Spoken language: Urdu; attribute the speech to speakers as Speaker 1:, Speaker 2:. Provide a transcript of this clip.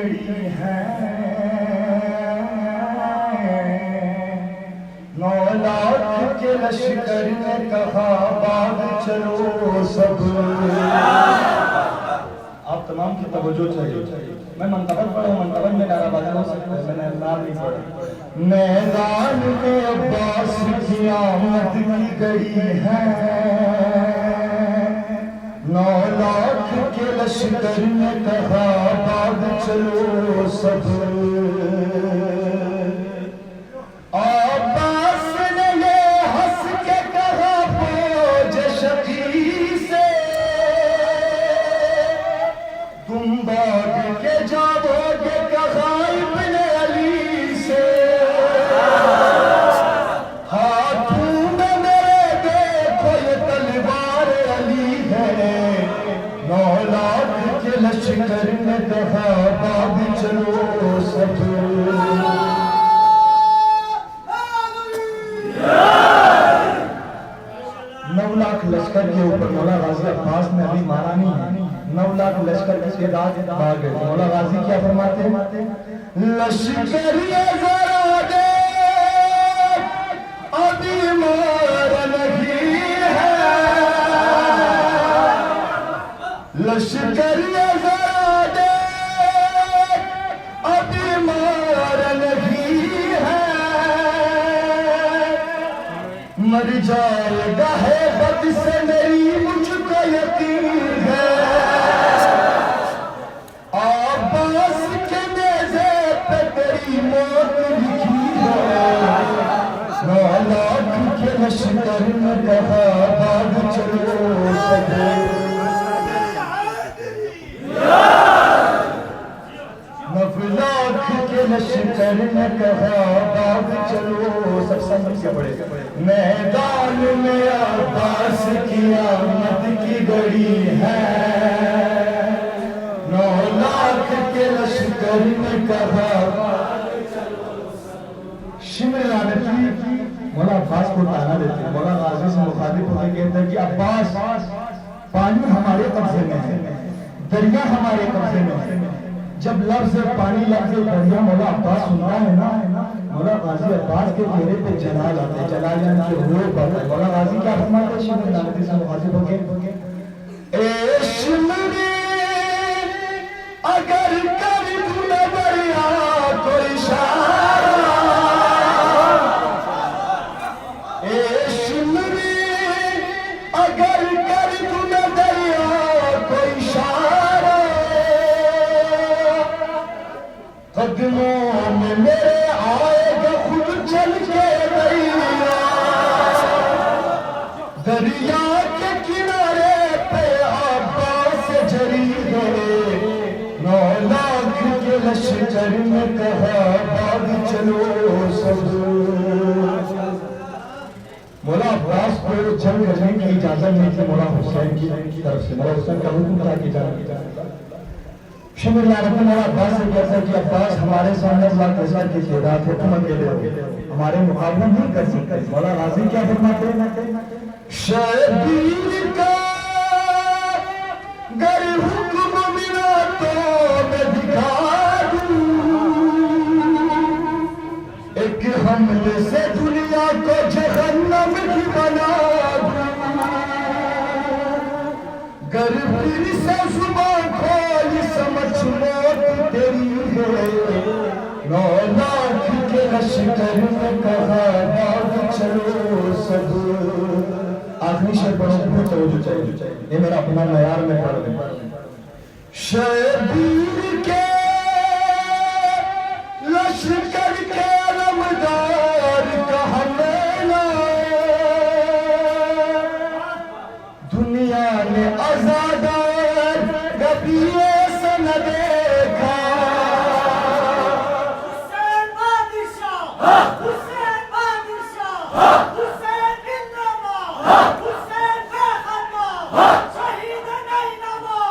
Speaker 1: گڑی ہے 9 لاکھ کے لشکر نے کہا باغ چلو سب. آپ تمام کی توجہ چاہیے. میں منتبت پڑھا ہوں, منتبت میں نعرہ بازی ہو سکتا ہے, میں نے نام نہیں پڑھا. میدان میں عباس کی آمد کی گڑی ہے 9 لاکھ کے لشکر نے کہا باغ چلو سب. عباس نے یہ ہنس کے کہا فوج شقی سے تم باغ کے جاؤ گے کہا ابن علی سے. ہاتھوں میں میرے دیکھو یہ تلوار علی ہے 9 لاکھ کے لشکر نے کہا باغ چلو سب. 9 لاکھ لشکر کے اوپر مولا غازی عباس نے ابھی مارا نہیں ہے. 9 لاکھ لشکر کی تعداد بھاگ گئے. مولا غازی کیا فرماتے ہیں؟ لشکر یہ ذرا دے ابھی مار نہیں ہے. لشکر یہ ذرا دے ابھی مار نہیں ہے. مر جائے گا ہے بد سے میری مجھ کو یقین ہے. عباس کے نیزے پہ تیری موت لکھی ہے 9 لاکھ کے لشکر نے کہا باغ چلو سب. 9 لاکھ کے لشکر نے کہا باغ چلو سب. سمجھ کے پڑے گا. میدان میں عباس کی آمد کی گڑی ہے 9 لاکھ کے لشکر نے کہا. شمر لعنتی مولا عباس کو تانا دیتے ہیں. مولا غازی سے مخاطب ہوتے کہتے ہیں کہ عباس پانی ہمارے قبضے میں ہے, دریا ہمارے قبضے میں ہے. جب لفظ پانی لفظ دریا مولا عباس سنتا ہے نا, مولا غازی عباس کے چہرے پہ جلال آتے ہیں. جلال یعنی کہ روح بڑھتا ہے. مولا غازی کیا فرماتے ہیں؟ شمر لعنتی سے مخاطب ہو کے اے شمری اگر کر دوں میں دریا کو اشارہ, اے شمری اگر کر دوں میں دریا کو اشارہ, قدموں میں میرے آئے گا خود چل کے دریا. دریا کے کنارے پہ عباس جری ہے 9 لاکھ کے لشکر نے کہا باغ چلو سب. مولا عباس کو جنگ کرنے کی اجازت نہیں تھی مولا حسین کی طرف سے. مولا حسین کا حکم تھا کہ جنگ. شمر لعنتی مولا عباس سے کہتا ہے کہ عباس ہمارے سامنے 10 لاکھ لشکر کی تعداد ہے, تم اکیلے ہو, ہمارے مقابلہ نہیں کر سکتے. مولا غازی کیا فرماتے ہیں؟ شبیر کا گر حکم ملا تو میں دکھا دوں, ایک حملے سے دنیا کو جہنم کی بنا دوں. گر پھر سے زبان کھولی سمجھ موت تیری ہے 9 لاکھ کے لشکر نے کہا باغ چلو سب. آخری شعر پڑھو, بہت توجہ چاہیے. یہ میرا اپنا معیار میں پڑھ دیں. شبیر کے لشکر کے علمدار کا حملہ دنیا نے آزادار کبھی ایسا نہ دیکھا.
Speaker 2: حسین بادشاہ, حسین بادشاہ, حسین بن نما, حسین بے خطا, شہید نہیں نما.